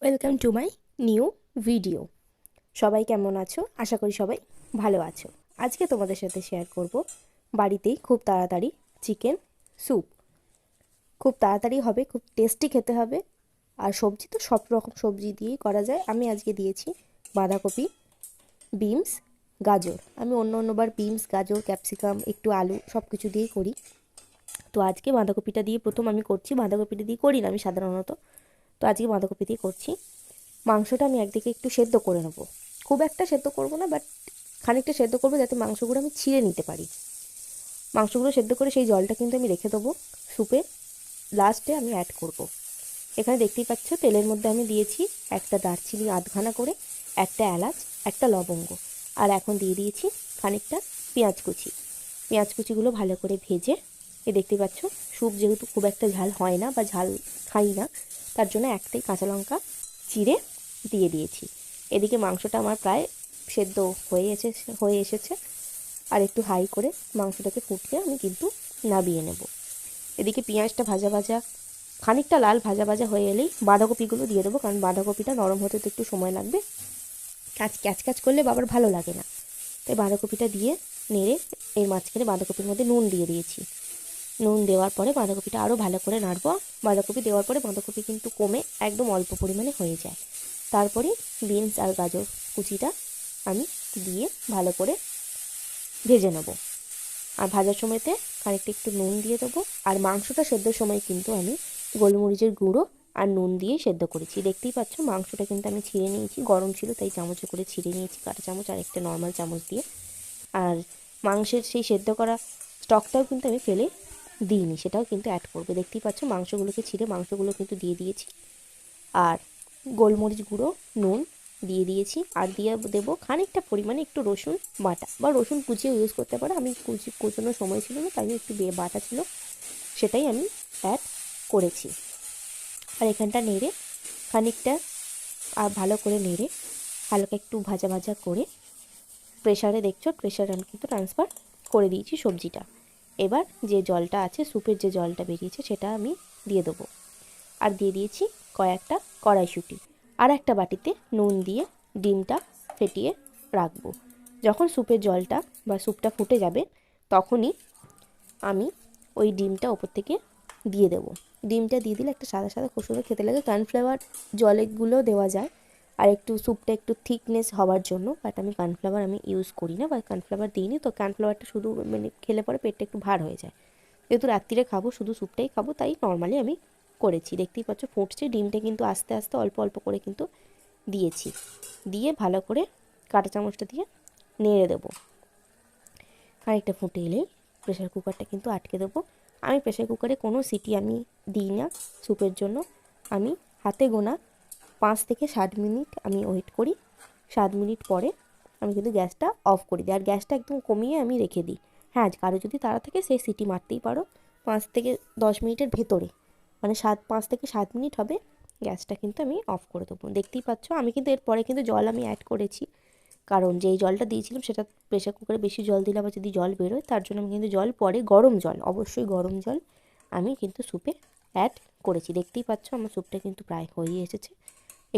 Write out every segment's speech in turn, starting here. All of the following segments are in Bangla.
Welcome to my new video. সবাই কেমন আছো? আশা করি সবাই ভালো আছো। আজকে তোমাদের সাথে শেয়ার করব বাড়িতেই খুব তাড়াতাড়ি চিকেন স্যুপ। খুব তাড়াতাড়ি হবে, খুব টেস্টি খেতে হবে। আর সবজি তো সব রকম সবজি দিয়েই করা যায়। আমি আজকে দিয়েছি বাঁধাকপি, বিনস, গাজর। আমি অন্যবার বিনস, গাজর, ক্যাপসিকাম, একটু আলু সব কিছু দিয়েই করি। তো আজকে বাঁধাকপিটা দিয়ে প্রথম আমি করছি। বাঁধাকপিটা দিয়ে করি না আমি সাধারণত, তো আজকে বাঁধাকপি দিয়ে করছি। মাংসটা আমি একদিকে একটু সেদ্ধ করে নেবো, খুব একটা সেদ্ধ করব না, বাট খানিকটা সেদ্ধ করবো যাতে মাংসগুলো আমি ছিঁড়ে নিতে পারি। মাংসগুলো সেদ্ধ করে সেই জলটা কিন্তু আমি রেখে দেবো স্যুপে, লাস্টে আমি অ্যাড করব। এখানে দেখতেই পাচ্ছ তেলের মধ্যে আমি দিয়েছি একটা দারচিনি আধখানা করে, একটা এলাচ, একটা লবঙ্গ, আর এখন দিয়ে দিয়েছি খানিকটা পেঁয়াজ কুচি। পেঁয়াজ কুচিগুলো ভালো করে ভেজে, দেখতেই পাচ্ছ স্যুপ যেহেতু খুব একটা ঝাল হয় না বা ঝাল খাই না, তার জন্য একটাই কাঁচা লঙ্কা চিড়ে দিয়ে দিয়েছি। এদিকে মাংসটা আমার প্রায় সেদ্ধ হয়ে এসেছে, আর একটু হাই করে মাংসটাকে ফুটিয়ে আমি কিন্তু নামিয়ে নেব। এদিকে পেঁয়াজটা ভাজা ভাজা, খানিকটা লাল ভাজা ভাজা হয়ে এলেই বাঁধাকপিগুলো দিয়ে দেবো, কারণ বাঁধাকপিটা নরম হতে তো একটু সময় লাগবে। ক্যাচ করলে বাবার ভালো লাগে না, তাই বাঁধাকপিটা দিয়ে নেড়ে এর মাঝখানে বাঁধাকপির মধ্যে নুন দিয়ে দিয়েছি। নুন দেওয়ার পরে বাঁধাকপিটা আরও ভালো করে নাড়বো। বাঁধাকপি দেওয়ার পরে বাঁধাকপি কিন্তু কমে একদম অল্প পরিমাণে হয়ে যায়। তারপরে বিনস আর গাজর কুচিটা আমি দিয়ে ভালো করে ভেজে নেব। আর ভাজার সময়তে খানিকটা একটু নুন দিয়ে দেবো। আর মাংসটা সেদ্ধর সময় কিন্তু আমি গোলমরিচের গুঁড়ো আর নুন দিয়ে সেদ্ধ করেছি। দেখতেই পাচ্ছ মাংসটা কিন্তু আমি ছিঁড়ে নিয়েছি, গরম ছিল তাই চামচে করে ছিঁড়ে নিয়েছি, কাঁটা চামচ আর একটা নর্মাল চামচ দিয়ে। আর মাংসের সেই সেদ্ধ করা স্টকটাও কিন্তু আমি ফেলে দিইনি, সেটাও কিন্তু অ্যাড করবে। দেখতেই পাচ্ছ মাংসগুলোকে ছিঁড়ে মাংসগুলো কিন্তু দিয়ে দিয়েছি, আর গোলমরিচ গুঁড়ো, নুন দিয়ে দিয়েছি। আর দিয়ে দেবো খানিকটা পরিমাণে একটু রসুন বাটা, বা রসুন কুচিও ইউজ করতে পারো। আমি কুচোনোর সময় ছিল না তাই একটু বাটা ছিল, সেটাই আমি অ্যাড করেছি। আর এখানটা নেড়ে খানিকটা আর ভালো করে নেড়ে হালকা একটু ভাজা ভাজা করে প্রেশারে, দেখছো প্রেশারে আমি কিন্তু ট্রান্সফার করে দিয়েছি সবজিটা। এবার যে জলটা আছে, স্যুপের যে জলটা বেরিয়েছে সেটা আমি দিয়ে দেবো। আর দিয়ে দিয়েছি কয়েকটা কড়াইশুঁটি। আর একটা বাটিতে নুন দিয়ে ডিমটা ফেটিয়ে রাখবো। যখন স্যুপের জলটা বা স্যুপটা ফুটে যাবে তখনই আমি ওই ডিমটা ওপর থেকে দিয়ে দেবো। ডিমটা দিয়ে দিলে একটা সাদা সাদা খুব সুন্দর খেতে লাগে। কর্নফ্লাওয়ার জলেগুলো দেওয়া যায় আর একটু স্যুপটা একটু থিকনেস হওয়ার জন্য, বাট আমি কর্নফ্লাওয়ার ইউজ করি না বা কর্নফ্লাওয়ার দিইনি। তো কর্নফ্লাওয়ারটা শুধু খেলে পরে পেটটা একটু ভার হয়ে যায়, যেহেতু রাত্রিরে খাবো শুধু স্যুপটাই খাবো, তাই নর্মালি আমি করেছি। দেখতেই পাচ্ছ ফুটছে, ডিমটা কিন্তু আস্তে আস্তে অল্প অল্প করে কিন্তু দিয়েছি। দিয়ে ভালো করে কাঁটা চামচটা দিয়ে নেড়ে দেবো। খানিকটা ফুটে এলেই প্রেশার কুকারটা কিন্তু আটকে দেবো। আমি প্রেশার কুকারে কোনো সিটি আমি দিই না স্যুপের জন্য। আমি হাতে গোনা 5 থেকে 7 মিনিট আমি ওয়েট করি। 7 মিনিট পরে আমি কিন্তু গ্যাসটা অফ করে দিই, আর গ্যাসটা একদম কমিয়ে আমি রেখে দিই। হ্যাঁ, কারো যদি তাড়া থাকে সে সিটি মারতেই পারো 5 থেকে 10 মিনিটের ভেতরে, মানে 5 থেকে 7 মিনিট হবে, গ্যাসটা কিন্তু আমি অফ করে দেবো। দেখতেই পাচ্ছ আমি কিন্তু এরপরে কিন্তু জল আমি অ্যাড করেছি, কারণ যেই জলটা দিয়েছিলাম সেটা প্রেশার কুকারে বেশি জল দিলে আবার যদি জল বেরোয়, তার জন্য আমি কিন্তু জল পরে গরম জল, অবশ্যই গরম জল আমি কিন্তু স্যুপে অ্যাড করেছি। দেখতেই পাচ্ছ আমার স্যুপটা কিন্তু প্রায় হয়ে এসেছে।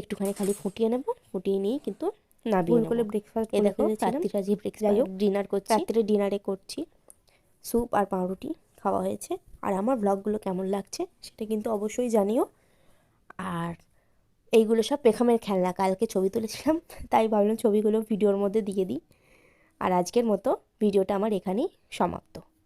একটুখানি খালি ফুটিয়ে নেব, ফুটিয়ে নিয়েই কিন্তু নামিয়ে নেব। ব্রেকফাস্ট এ দেখো রাত্রিরে আজকে যাই হোক ডিনার করছি, রাত্রে ডিনারে করছি স্যুপ আর পাউরুটি খাওয়া হয়েছে। আর আমার ব্লগগুলো কেমন লাগছে সেটা কিন্তু অবশ্যই জানিও। আর এইগুলো সব পেখমের খেলনা, কালকে ছবি তুলেছিলাম তাই ভাবলাম ছবিগুলো ভিডিওর মধ্যে দিয়ে দিই। আর আজকের মতো ভিডিওটা আমার এখানেই সমাপ্ত।